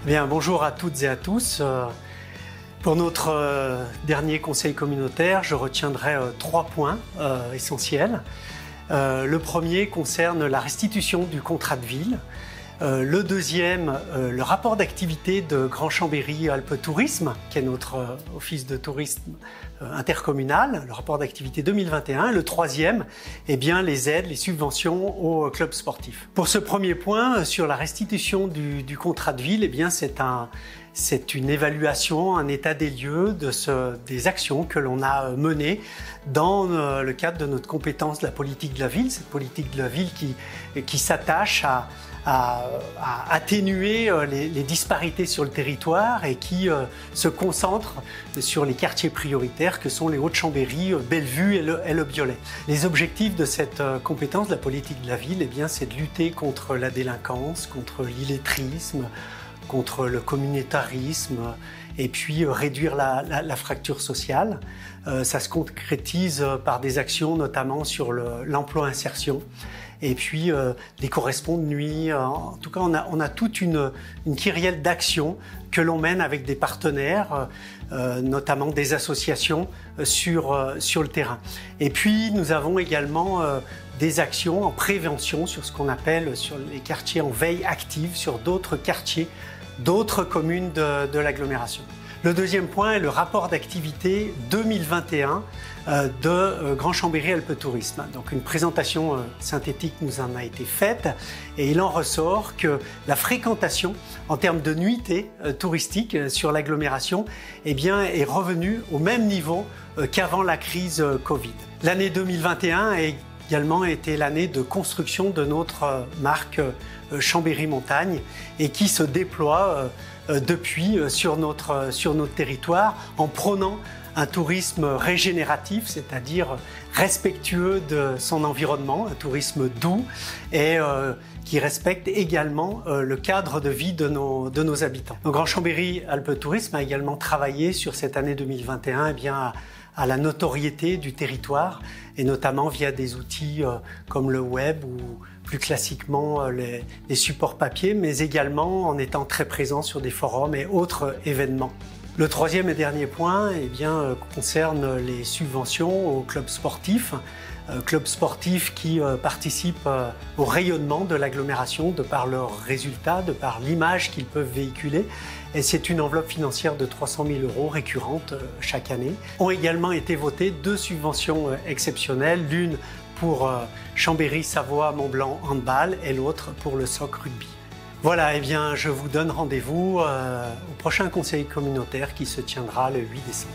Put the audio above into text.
Bien, bonjour à toutes et à tous. Pour notre dernier conseil communautaire, je retiendrai 3 points essentiels. Le premier concerne la restitution du contrat de ville. Le deuxième, le rapport d'activité de Grand Chambéry Alpes Tourisme, qui est notre office de tourisme intercommunal, le rapport d'activité 2021. Le troisième, eh bien, les aides, les subventions aux clubs sportifs. Pour ce premier point, sur la restitution du contrat de ville, eh bien, c'est une évaluation, un état des lieux des actions que l'on a menées dans le cadre de notre compétence de la politique de la ville, cette politique de la ville qui s'attache à atténuer les disparités sur le territoire et qui se concentre sur les quartiers prioritaires que sont les Hauts-de-Chambéry, Bellevue et le Biolay. Les objectifs de cette compétence de la politique de la ville, eh bien, c'est de lutter contre la délinquance, contre l'illettrisme, contre le communautarisme et puis réduire la fracture sociale. Ça se concrétise par des actions notamment sur l'emploi-insertion et puis des corresponds de nuit. En tout cas, on a toute une kyrielle d'actions que l'on mène avec des partenaires, notamment des associations sur le terrain. Et puis, nous avons également des actions en prévention sur ce qu'on appelle sur les quartiers en veille active, sur d'autres quartiers, d'autres communes de l'agglomération. Le deuxième point est le rapport d'activité 2021 de Grand Chambéry Alpes Tourisme. Donc une présentation synthétique nous en a été faite et il en ressort que la fréquentation en termes de nuitées touristiques sur l'agglomération eh bien, est revenue au même niveau qu'avant la crise Covid. L'année 2021 a également été l'année de construction de notre marque Chambéry Montagne et qui se déploie depuis sur notre territoire en prônant un tourisme régénératif, c'est-à-dire respectueux de son environnement, un tourisme doux et qui respecte également le cadre de vie de nos habitants. Donc Grand Chambéry Alpes Tourisme a également travaillé sur cette année 2021 eh bien, à la notoriété du territoire et notamment via des outils comme le web ou plus classiquement les supports papier, mais également en étant très présent sur des forums et autres événements. Le troisième et dernier point eh bien, concerne les subventions aux clubs sportifs qui participent au rayonnement de l'agglomération de par leurs résultats, de par l'image qu'ils peuvent véhiculer. Et c'est une enveloppe financière de 300 000 € récurrente chaque année. Ont également été votées 2 subventions exceptionnelles, l'une pour Chambéry Savoie Mont-Blanc handball et l'autre pour le SOC rugby. Voilà, eh bien, je vous donne rendez-vous au prochain conseil communautaire qui se tiendra le 8 décembre.